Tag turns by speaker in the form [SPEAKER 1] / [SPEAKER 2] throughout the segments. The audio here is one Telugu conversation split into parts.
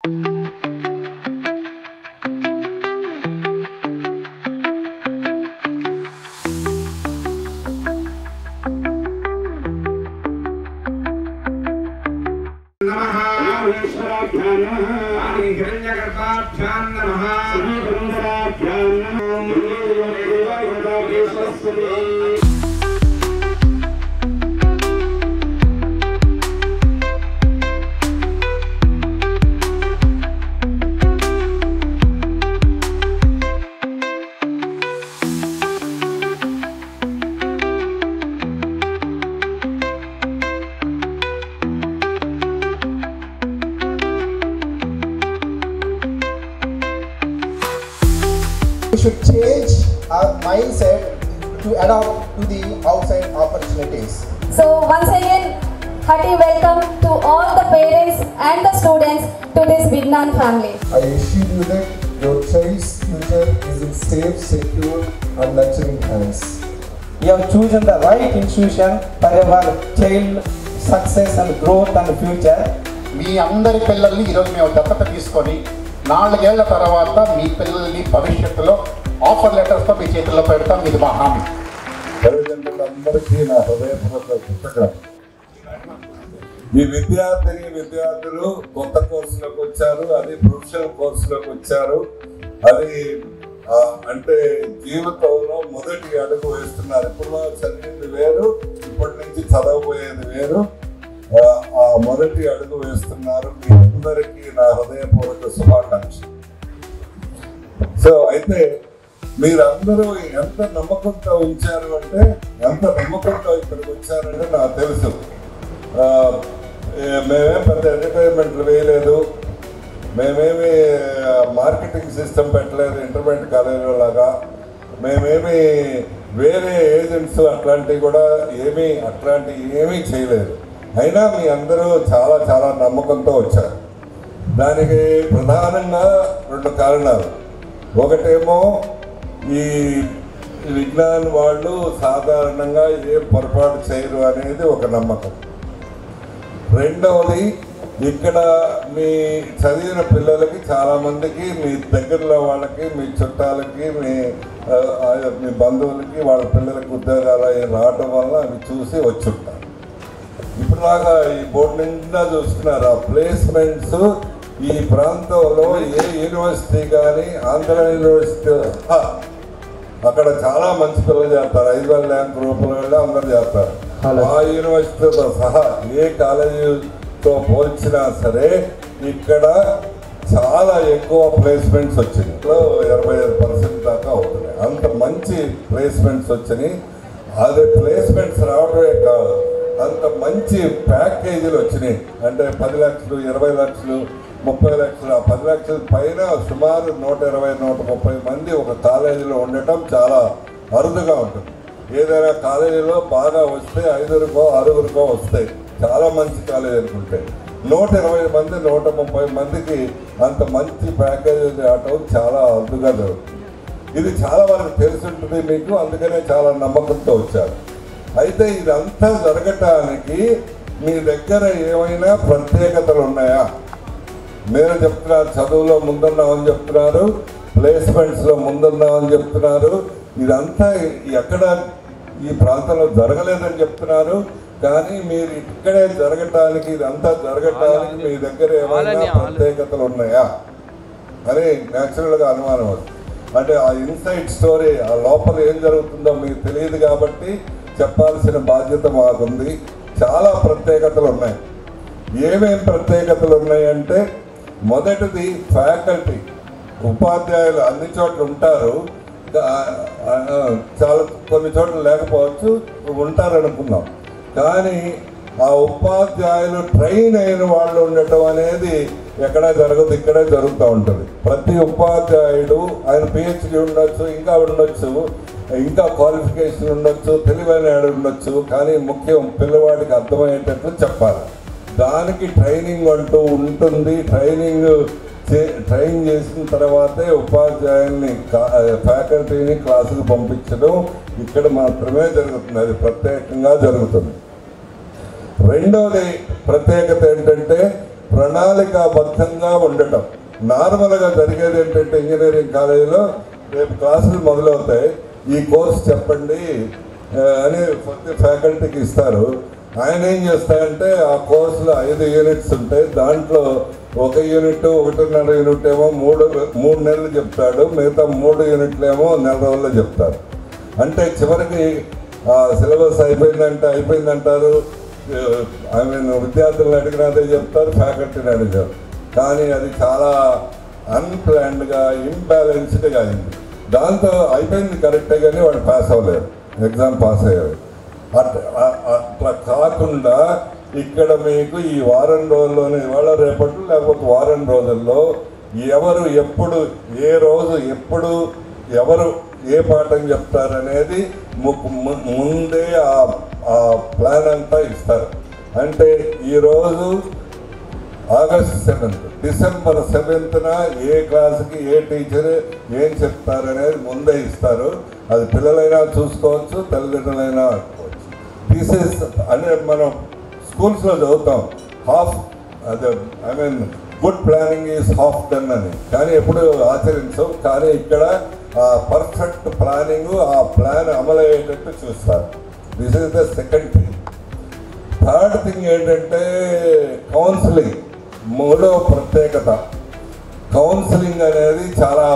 [SPEAKER 1] We should change our mindset to adapt to the outside opportunities.
[SPEAKER 2] So once again, hearty welcome to all the parents and the students to this Vignan family.
[SPEAKER 1] I assure you that your child's future is in safe, secure and nurturing hands.
[SPEAKER 3] You have chosen the right institution for your child success and growth and future.
[SPEAKER 4] మీ అందరి పిల్లల్ని ఈరోజు మేము దత్తత తీసుకొని 4 ఏళ్ల తర్వాత మీ పిల్లల్ని భవిష్యత్తులో ఆఫర్ లెటర్స్తో మీ చేతుల్లో పెడతాం. ఇది మా హామీ.
[SPEAKER 5] తల్లిదండ్రులందరికీ నా హృదయపూర్వక కృతజ్ఞతలు. ఈ విద్యార్థులు కొత్త కోర్సులోకి వచ్చారు, అది ప్రొఫెషనల్ కోర్సులోకి వచ్చారు. అది అంటే జీవితంలో మొదటి అడుగు వేస్తున్నారు. ఇప్పుడు చదివింది వేరు, ఇప్పటి నుంచి చదవబోయేది వేరు. ఆ మొదటి అడుగు వేస్తున్నారు. మీ అందరికీ నా హృదయపూర్వక శుభాకాంక్షలు. సో అయితే మీరందరూ ఎంత నమ్మకంతో ఉంచారు అంటే, ఎంత నమ్మకంతో ఇక్కడికి వచ్చారంటే నాకు తెలుసు. మేమేం పెద్ద ఎంటర్టైన్మెంట్లు వేయలేదు, మేమేమి మార్కెటింగ్ సిస్టమ్ పెట్టలేదు ఇంటర్మీడియట్ కాలేజీలో లాగా. మేమేమి వేరే ఏజెంట్స్ అట్లాంటివి కూడా ఏమీ చేయలేదు. అయినా మీ అందరూ చాలా చాలా నమ్మకంతో వచ్చారు. దానికి ప్రధానంగా 2 కారణాలు. ఒకటేమో ఈ విజ్ఞాన్ వాళ్ళు సాధారణంగా ఏ పొరపాటు చేయరు అనేది ఒక నమ్మకం. రెండవది, ఇక్కడ మీ చదివిన పిల్లలకి చాలామందికి, మీ దగ్గరలో వాళ్ళకి, మీ చుట్టాలకి, మీ బంధువులకి, వాళ్ళ పిల్లలకి ఉద్యోగాలు రావడం వల్ల అవి చూసి వచ్చుంటారు. ఇప్పుడులాగా ఈ బోర్డు నిండా చూస్తున్నారు. ఆ ప్లేస్మెంట్స్ ఈ ప్రాంతంలో ఏ యూనివర్సిటీ కానీ, ఆంధ్ర యూనివర్సిటీ అక్కడ చాలా మంచి పిల్లలు చేస్తారు. 5,000 ర్యాంక్ రూపంలో అందరూ చేస్తారు. ఆ యూనివర్సిటీతో సహా ఏ కాలేజీతో పోల్చినా సరే ఇక్కడ చాలా ఎక్కువ ప్లేస్మెంట్స్ వచ్చినాయి. 25% దాకా అవుతున్నాయి. అంత మంచి ప్లేస్మెంట్స్ వచ్చినాయి. అదే ప్లేస్మెంట్స్ రావడమే కాదు, అంత మంచి ప్యాకేజీలు వచ్చినాయి. అంటే 10 లక్షలు, 20 లక్షలు, 30 లక్షలు, ఆ 10 లక్షల పైన సుమారు 120-130 మంది ఒక కాలేజీలో ఉండటం చాలా అరుదుగా ఉంటుంది. ఏదైనా కాలేజీలో బాగా వస్తే 5-6 వస్తాయి, చాలా మంచి కాలేజీ అనుకుంటే. 120 మంది, 130 మందికి అంత మంచి ప్యాకేజీ రావటం చాలా అరుదుగా జరుగుతుంది. ఇది చాలా వరకు తెలిసి ఉంటుంది మీకు, అందుకనే చాలా నమ్మకంతో వచ్చారు. అయితే ఇదంతా జరగటానికి మీ దగ్గర ఏమైనా ప్రత్యేకతలు ఉన్నాయా? మీరు చెప్తున్నారు చదువులో ముందున్నామని చెప్తున్నారు, ప్లేస్మెంట్స్లో ముందున్నామని చెప్తున్నారు. ఇదంతా ఎక్కడ ఈ ప్రాంతంలో జరగలేదని చెప్తున్నారు. కానీ మీరు ఇక్కడే జరగటానికి, ఇదంతా జరగటానికి మీ దగ్గర ఏమైనా ప్రత్యేకతలు ఉన్నాయా అని న్యాచురల్గా అనుమానం వస్తుంది. అంటే ఆ ఇన్సైడ్ స్టోరీ, ఆ లోపల ఏం జరుగుతుందో మీకు తెలియదు కాబట్టి చెప్పాల్సిన బాధ్యత మాకుంది. చాలా ప్రత్యేకతలు ఉన్నాయి. ఏమేం ప్రత్యేకతలు ఉన్నాయంటే, మొదటిది ఫ్యాకల్టీ, ఉపాధ్యాయులు అన్ని చోట్ల ఉంటారు. చాలా కొన్ని చోట్ల లేకపోవచ్చు, ఉంటారనుకున్నాం. కానీ ఆ ఉపాధ్యాయులు ట్రైన్ అయిన వాళ్ళు ఉండటం అనేది ఎక్కడా జరగదు, ఇక్కడే జరుగుతూ ఉంటుంది. ప్రతి ఉపాధ్యాయుడు ఆయన PhD ఉండొచ్చు, ఇంకా క్వాలిఫికేషన్ ఉండొచ్చు, తెలివైన ఉండొచ్చు. కానీ ముఖ్యం పిల్లవాడికి అర్థమయ్యేటట్లు చెప్పాలి. దానికి ట్రైనింగ్ అంటూ ఉంటుంది. ట్రైన్ చేసిన తర్వాతే ఉపాధ్యాయుల్ని, ఫ్యాకల్టీని క్లాసుకు పంపించడం ఇక్కడ మాత్రమే జరుగుతుంది. అది ప్రత్యేకంగా జరుగుతుంది. రెండవది ప్రత్యేకత ఏంటంటే, ప్రణాళికాబద్ధంగా ఉండటం. నార్మల్గా జరిగేది ఏంటంటే ఇంజనీరింగ్ కాలేజీలో రేపు క్లాసులు మొదలవుతాయి, ఈ కోర్స్ చెప్పండి అని ఫ్యాకల్టీకి ఇస్తారు. ఆయన ఏం చేస్తారంటే ఆ కోర్సులో 5 యూనిట్స్ ఉంటాయి, దాంట్లో 1 యూనిట్ 1.5 యూనిట్ ఏమో 3 నెలలు చెప్తాడు, మిగతా 3 యూనిట్లు ఏమో నెల రోజుల్లో చెప్తారు. అంటే చివరికి సిలబస్ అయిపోయిందంటారు. ఐ మీన్ విద్యార్థులను అడిగినా అదే చెప్తారు, ఫ్యాకల్టీని అడిగారు. కానీ అది చాలా అన్ప్లాన్డ్గా ఇంబ్యాలెన్స్డ్గా అయింది. దాంతో అయిపోయింది కరెక్టే కానీ వాడు పాస్ అవ్వలేరు, ఎగ్జామ్ పాస్ అయ్యారు. అట్లా కాకుండా ఇక్కడ మీకు ఈ వారం రోజుల్లోనే, ఇవాళ రేపటి లేకపోతే వారం రోజుల్లో ఎవరు ఎప్పుడు ఏ రోజు ఎప్పుడు ఎవరు ఏ పాఠం చెప్తారనేది ముందే ఆ ప్లాన్ అంతా ఇస్తారు. అంటే ఈరోజు ఆగస్టు 7th, డిసెంబర్ 7th ఏ క్లాసుకి ఏ టీచర్ ఏం చెప్తారనేది ముందే ఇస్తారు. అది పిల్లలైనా చూసుకోవచ్చు, తల్లిదండ్రులైనా ఆడుకోవచ్చు. దిస్ ఈస్ అంటే మనం స్కూల్స్లో చదువుతాం అదే I mean good planning is half done అని, కానీ ఎప్పుడు ఆచరించవు. కానీ ఇక్కడ ఆ పర్ఫెక్ట్ ప్లానింగ్, ఆ ప్లాన్ అమలయ్యేటట్టు చూస్తారు. This is the second thing. Third thing ఏంటంటే కౌన్సిలింగ్, మూడో ప్రత్యేకత. కౌన్సిలింగ్ అనేది చాలా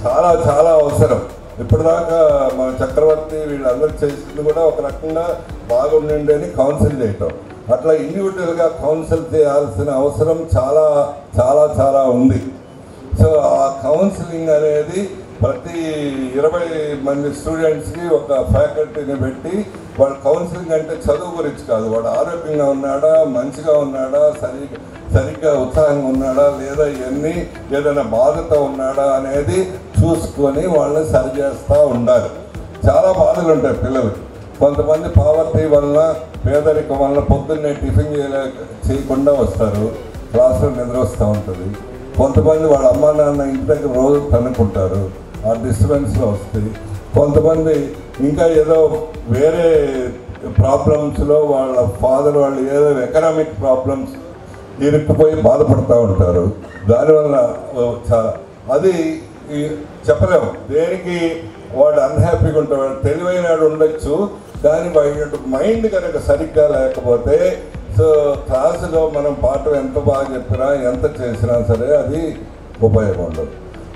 [SPEAKER 5] చాలా చాలా అవసరం. ఇప్పటిదాకా మన చక్రవర్తి వీళ్ళందరూ చేసింది కూడా ఒక రకంగా బాగుండండి అని కౌన్సిల్ చేయటం. అట్లా ఇండివిజువల్గా కౌన్సిల్ చేయాల్సిన అవసరం చాలా చాలా చాలా ఉంది. సో ఆ కౌన్సిలింగ్ అనేది ప్రతి 20 మంది స్టూడెంట్స్కి ఒక ఫ్యాకల్టీని పెట్టి, వాడు కౌన్సిలింగ్ అంటే చదువు గురించి కాదు, వాడు ఆరోగ్యంగా ఉన్నాడా, మంచిగా ఉన్నాడా, సరిగ్గా ఉత్సాహంగా ఉన్నాడా, లేదా ఏదైనా బాధతో ఉన్నాడా అనేది చూసుకొని వాళ్ళని సరిచేస్తూ ఉండాలి. చాలా బాధలు ఉంటాయి పిల్లలకి. కొంతమంది పావర్టీ వల్ల, పేదరికం వల్ల పొద్దున్నే టిఫిన్ చేయకుండా వస్తారు, క్లాసులో నిద్ర వస్తూ ఉంటుంది. కొంతమంది వాళ్ళ అమ్మా నాన్న ఇంటి దగ్గర రోజు తనుకుంటారు, ఆ డిస్టర్బెన్స్లో వస్తాయి. కొంతమంది ఇంకా ఏదో వేరే ప్రాబ్లమ్స్లో వాళ్ళ ఫాదర్ వాళ్ళు ఏదో ఎకనామిక్ ప్రాబ్లమ్స్ ఇరుక్కుపోయి బాధపడుతూ ఉంటారు. దానివల్ల అది చెప్పలేము, దేనికి వాడు అన్హ్యాపీగా ఉంటాడు. తెలివైనడు ఉండొచ్చు, కానీ వాడి మైండ్ కనుక సరిగ్గా లేకపోతే, సో క్లాసులో మనం పాఠం ఎంత బాగా చెప్పినా ఎంత చేసినా సరే అది ఉపయోగం ఉండదు.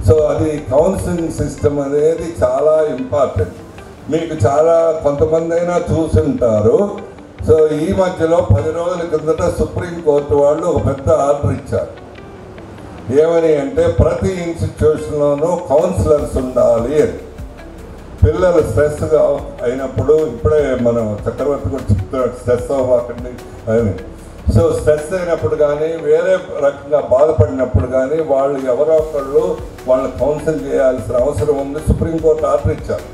[SPEAKER 5] సో అది కౌన్సిలింగ్ సిస్టమ్ అనేది చాలా ఇంపార్టెంట్. మీకు చాలా కొంతమంది అయినా చూసుంటారు. సో ఈ మధ్యలో 10 రోజుల కిందట సుప్రీంకోర్టు వాళ్ళు ఒక పెద్ద ఆర్డర్ ఇచ్చారు. ఏమని అంటే ప్రతి ఇన్స్టిట్యూషన్లోనూ కౌన్సిలర్స్ ఉండాలి అని. పిల్లలు స్ట్రెస్గా అయినప్పుడు, ఇప్పుడే మనం చక్రవర్తి కూడా చెప్తున్నాడు స్ట్రెస్ అవ్వకండి అని. సో స్ట్రెస్ అయినప్పుడు కానీ, వేరే రకంగా బాధపడినప్పుడు కానీ వాళ్ళు ఎవరో ఒకళ్ళు వాళ్ళని కౌన్సిల్ చేయాల్సిన అవసరం ఉంది. సుప్రీంకోర్టు ఆర్డర్ ఇచ్చారు.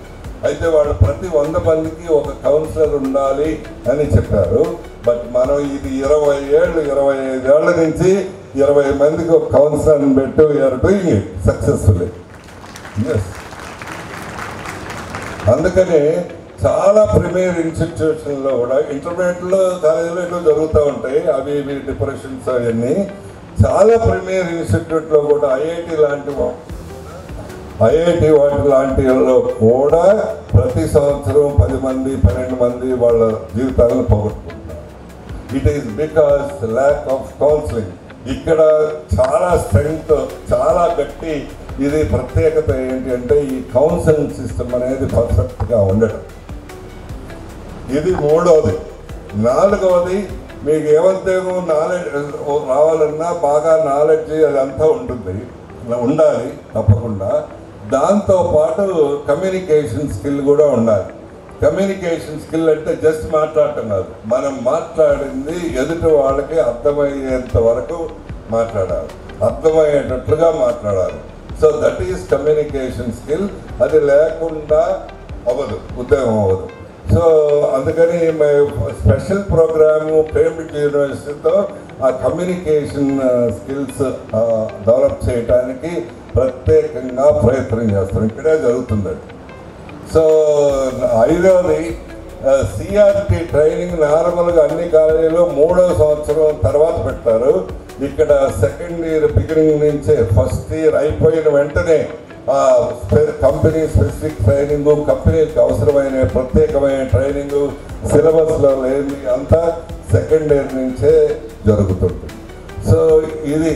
[SPEAKER 5] అయితే వాళ్ళు ప్రతి 100 మందికి ఒక కౌన్సిలర్ ఉండాలి అని చెప్పారు. బట్ మనం ఇది 25 ఏళ్ళ నుంచి 20 మందికి ఒక కౌన్సిలర్ని పెట్టి you are doing it successfully. Yes, అందుకని చాలా ప్రీమియర్ ఇన్స్టిట్యూషన్లో కూడా, ఇంటర్మీడియట్లో కాలేజీలో ఎన్నో జరుగుతూ ఉంటాయి అవి ఇవి డిప్రెషన్స్ అవన్నీ. చాలా ప్రీమియర్ ఇన్స్టిట్యూట్లో కూడా ఐఐటి వాటి లాంటిలో కూడా ప్రతి సంవత్సరం 10 మంది 12 మంది వాళ్ళ జీవితాలను పోగొట్టుకుంటారు. It is because lack of counselling. ఇక్కడ చాలా స్ట్రెంగ్త్, చాలా గట్టి ఇది ప్రత్యేకత ఏంటి అంటే ఈ కౌన్సిలింగ్ సిస్టమ్ అనేది పర్ఫెక్ట్గా ఉండడం. ఇది మూడవది. నాలుగవది, మీకు ఏమంతేమో నాలెడ్జ్ రావాలన్నా బాగా నాలెడ్జ్ అదంతా ఉండాలి తప్పకుండా. దాంతోపాటు కమ్యూనికేషన్ స్కిల్ కూడా ఉండాలి. కమ్యూనికేషన్ స్కిల్ అంటే జస్ట్ మాట్లాడటం కాదు, మనం మాట్లాడింది ఎదుటి వాళ్ళకి అర్థమయ్యేంత వరకు మాట్లాడాలి, అర్థమయ్యేటట్లుగా మాట్లాడాలి. So that is communication skill. అది లేకుండా ఉద్యోగం అవ్వదు. సో అందుకని స్పెషల్ ప్రోగ్రాము కేంబ్రిడ్జ్ యూనివర్సిటీతో ఆ కమ్యూనికేషన్ స్కిల్స్ డెవలప్ చేయడానికి ప్రత్యేకంగా ప్రయత్నం చేస్తాం. ఇక్కడే జరుగుతుందండి. సో ఐదవది, సిఆర్టీ ట్రైనింగ్ నార్మల్గా అన్ని కాలేజీలో 3వ సంవత్సరం తర్వాత పెట్టారు. ఇక్కడ సెకండ్ ఇయర్ బిగినింగ్ నుంచే ఫస్ట్ ఇయర్ అయిపోయిన వెంటనే కంపెనీ స్పెసిఫిక్ ట్రైనింగ్, కంపెనీకి అవసరమైన ప్రత్యేకమైన ట్రైనింగ్ సిలబస్లో లేని అంతా సెకండ్ ఇయర్ నుంచే జరుగుతుంది. సో ఇది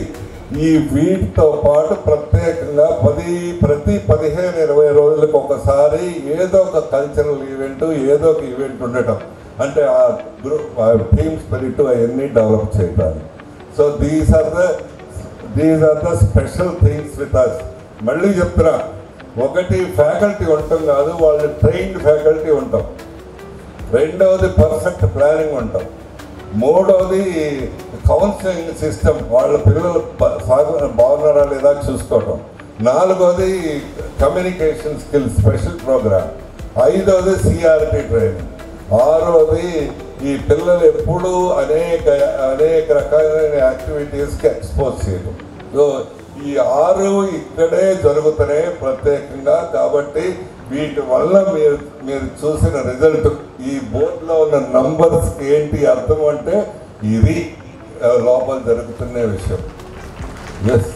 [SPEAKER 5] ఈ వీటితో పాటు ప్రత్యేకంగా ప్రతి 15-20 రోజులకు ఒకసారి ఏదో ఒక కల్చరల్ ఈవెంట్, ఏదో ఒక ఈవెంట్ ఉండటం, అంటే ఆ గ్రూప్ టీమ్ స్పిరిట్ అవన్నీ డెవలప్ చేయడానికి. So these are the special things with us. మళ్ళీ చెప్తున్నా, ఒకటి ఫ్యాకల్టీ ఉండటం కాదు, వాళ్ళు ట్రైన్డ్ ఫ్యాకల్టీ ఉంటాం. రెండవది పర్ఫెక్ట్ ప్లానింగ్ ఉంటాం. మూడవది కౌన్సిలింగ్ సిస్టమ్, వాళ్ళ పిల్లలు బాగున్నారా లేదా చూసుకోవటం. నాలుగవది కమ్యూనికేషన్ స్కిల్స్ స్పెషల్ ప్రోగ్రామ్. ఐదవది సిఆర్టీ ట్రైనింగ్. ఆరవది ఈ పిల్లలు ఎప్పుడూ అనేక రకాలైన యాక్టివిటీస్కి ఎక్స్పోజ్ చేయడం. సో ఈ 6 ఇక్కడే జరుగుతున్నాయి ప్రత్యేకంగా. కాబట్టి వీటి వల్ల మీరు చూసిన రిజల్ట్, ఈ బోర్డులో ఉన్న నంబర్స్ ఏంటి అర్థం అంటే ఇది లోపల జరుగుతున్న విషయం. ఎస్,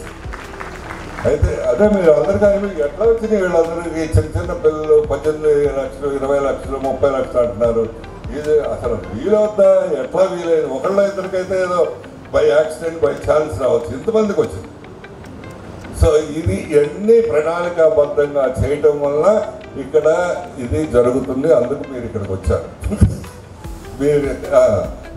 [SPEAKER 5] అయితే అదే మీరు అందరికీ ఎట్లా వచ్చినాయి వీళ్ళందరికీ? చిన్న పిల్లలు 18 లక్షలు, 20 లక్షలు, 30 లక్షలు అంటున్నారు. ఇది అసలు వీలవుతా? ఎట్లా వీలైంది? ఒకళ్ళ ఇద్దరికైతే ఏదో బై యాక్సిడెంట్, బై ఛాన్స్ రావచ్చు, ఇంతమందికి వచ్చింది. సో ఇది ఎన్ని ప్రణాళికాబద్ధంగా చేయటం వల్ల ఇక్కడ ఇది జరుగుతుంది. అందుకు మీరు ఇక్కడికి వచ్చారు. మీరు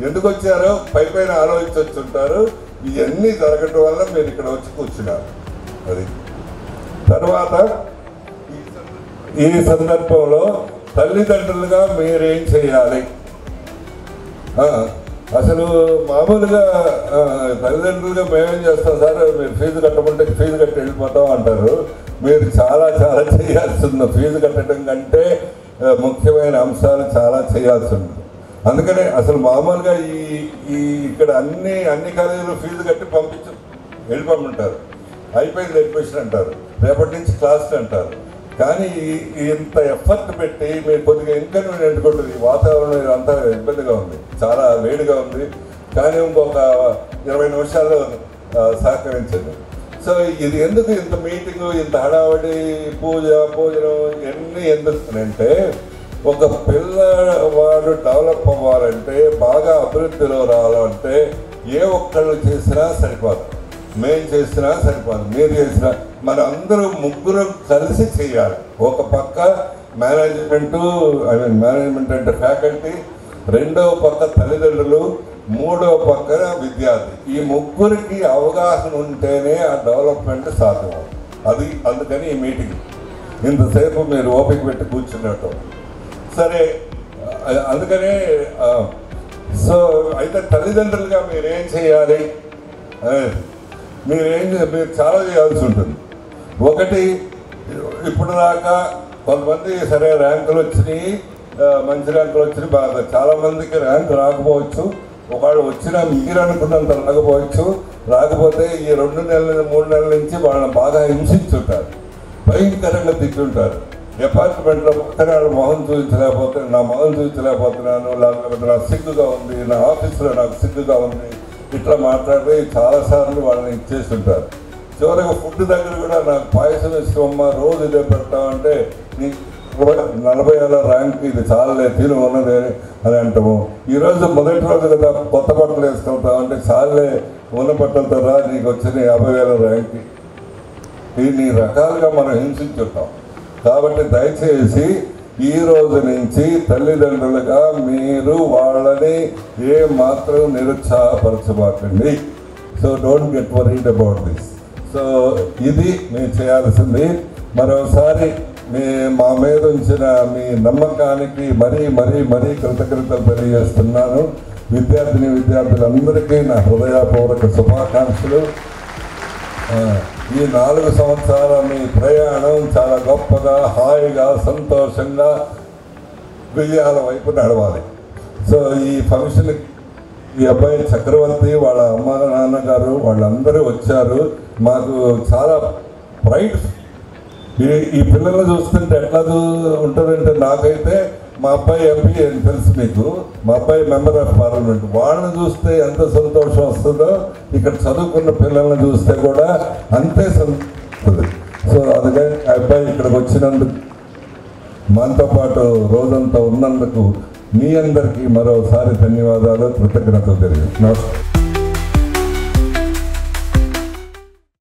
[SPEAKER 5] ఎందుకు వచ్చారో పైన ఆలోచించి వచ్చుంటారు. ఇవన్నీ జరగటం వల్ల మీరు ఇక్కడ వచ్చి కూర్చున్నారు. అది తర్వాత ఈ సందర్భంలో తల్లిదండ్రులుగా మీరేం చేయాలి? అసలు మామూలుగా తల్లిదండ్రులుగా మేమేం చేస్తాం సార్, మీరు ఫీజు కట్టమంటే ఫీజు కట్టి వెళ్ళిపోతాం అంటారు. మీరు చాలా చేయాల్సి ఉంది. ఫీజు కట్టడం కంటే ముఖ్యమైన అంశాలు చాలా చేయాల్సి ఉంది. అందుకనే అసలు మామూలుగా ఈ ఇక్కడ అన్ని కాలేజీలు ఫీజు కట్టి వెళ్ళిపోమంటారు. అయిపోయింది అడ్మిషన్ అంటారు, రేపటి నుంచి క్లాస్ అంటారు. కానీ ఇంత ఎఫర్ట్ పెట్టి మీరు కొద్దిగా ఇన్కన్వీనియంట్ ఉంటుంది. వాతావరణం ఇదంతా ఇబ్బందిగా ఉంది, చాలా వేడిగా ఉంది. కానీ ఇంకొక 20 నిమిషాలు సహకరించండి. సో ఇది ఎందుకు ఇంత మీటింగు, ఇంత హడావడి, భోజనం ఇవన్నీ ఎందుకు అంటే, ఒక పిల్లవాడు డెవలప్ అవ్వాలంటే, బాగా అభివృద్ధిలో రావాలంటే ఏ ఒక్కళ్ళు చేసినా సరిపోదు, మేము చేసినా సరిపోదు, మీరు చేసినా, మన అందరూ ముగ్గురు కలిసి చేయాలి. ఒక పక్క మేనేజ్మెంట్ అంటే ఫ్యాకల్టీ, రెండవ పక్క తల్లిదండ్రులు, మూడవ పక్కన విద్యార్థి. ఈ ముగ్గురికి అవగాహన ఉంటేనే ఆ డెవలప్మెంట్ సాధ్యమవుతుంది. అది అందుకని ఈ మీటింగ్ ఇంతసేపు మీరు ఓపిక పెట్టి కూర్చున్నట్టు. సరే, అందుకనే సో అయితే తల్లిదండ్రులుగా మీరేం చేయాలి? మీరు చాలా చేయాల్సి ఉంటుంది. ఒకటి, ఇప్పుడు దాకా కొంతమంది సరే ర్యాంకులు వచ్చినాయి, మంచి ర్యాంకులు వచ్చినాయి, బాగా చాలామందికి ర్యాంక్ రాకపోవచ్చు. ఒకవేళ వచ్చినా మీరు అనుకున్నంత రాకపోతే ఈ 2 నెలల 3 నెలల నుంచి వాళ్ళని బాగా హింసించుంటారు, భయంకరంగా తిట్టుంటారు. డిపార్ట్మెంట్లో పక్కన వాళ్ళ మొహం చూపించలేకపోతే, నా మొహం చూపించలేకపోతున్నాను, లేకపోతే నాకు సిగ్గుగా ఉంది, నా ఆఫీస్లో నాకు సిగ్గుగా ఉంది, ఇట్లా మాట్లాడి చాలాసార్లు వాళ్ళని ఇచ్చేస్తుంటారు. చివరిగా ఫుడ్ దగ్గర కూడా నాకు పాయసం ఇస్తామమ్మా, రోజు ఇదే పెడతామంటే నీ 40 ఏళ్ళ ర్యాంక్ ఇది చాలే, తిను ఉన్నది అని అంటాము. ఈరోజు మొదటి రోజు కదా కొత్త బట్టలు వేసుకుంటాం అంటే చాలే, ఉన్న బట్టలతో రా, నీకు వచ్చిన 50,000 ర్యాంక్కి. ఇన్ని రకాలుగా మనం హింసించుంటాం. కాబట్టి దయచేసి ఈ రోజు నుంచి తల్లిదండ్రులుగా మీరు వాళ్ళని ఏ మాత్రం నిరుత్సాహపరచబాకండి. So don't get worried about this. So ఇది మేము చేయాల్సింది. మరోసారి మా మీద ఉంచిన మీ నమ్మకానికి మరీ కృతజ్ఞతలు తెలియజేస్తున్నాను. విద్యార్థులందరికీ నా హృదయపూర్వక శుభాకాంక్షలు. ఈ 4 సంవత్సరాల మీ ప్రయాణం చాలా గొప్పగా, హాయిగా, సంతోషంగా విజయాల వైపు నడవాలి. సో ఈ ఫంక్షన్ ఈ అబ్బాయి చక్రవర్తి, వాళ్ళ అమ్మ నాన్నగారు వాళ్ళందరూ వచ్చారు. మాకు చాలా ప్రైడ్. ఈ పిల్లల్ని చూస్తుంటే ఎట్లా ఉంటుందంటే, నాకైతే మా అబ్బాయి ఎంపీ అని తెలుసు మీకు, మా అబ్బాయి మెంబర్ ఆఫ్ పార్లమెంట్. వాళ్ళని చూస్తే ఎంత సంతోషం వస్తుందో ఇక్కడ చదువుకున్న పిల్లల్ని చూస్తే కూడా అంతే సంతోషం. సో అందుకని ఆ అబ్బాయి ఇక్కడికి వచ్చినందుకు, మనతో పాటు రోజంతా ఉన్నందుకు మీ అందరికీ మరోసారి ధన్యవాదాలు, కృతజ్ఞతలు తెలియదు. నమస్కారం.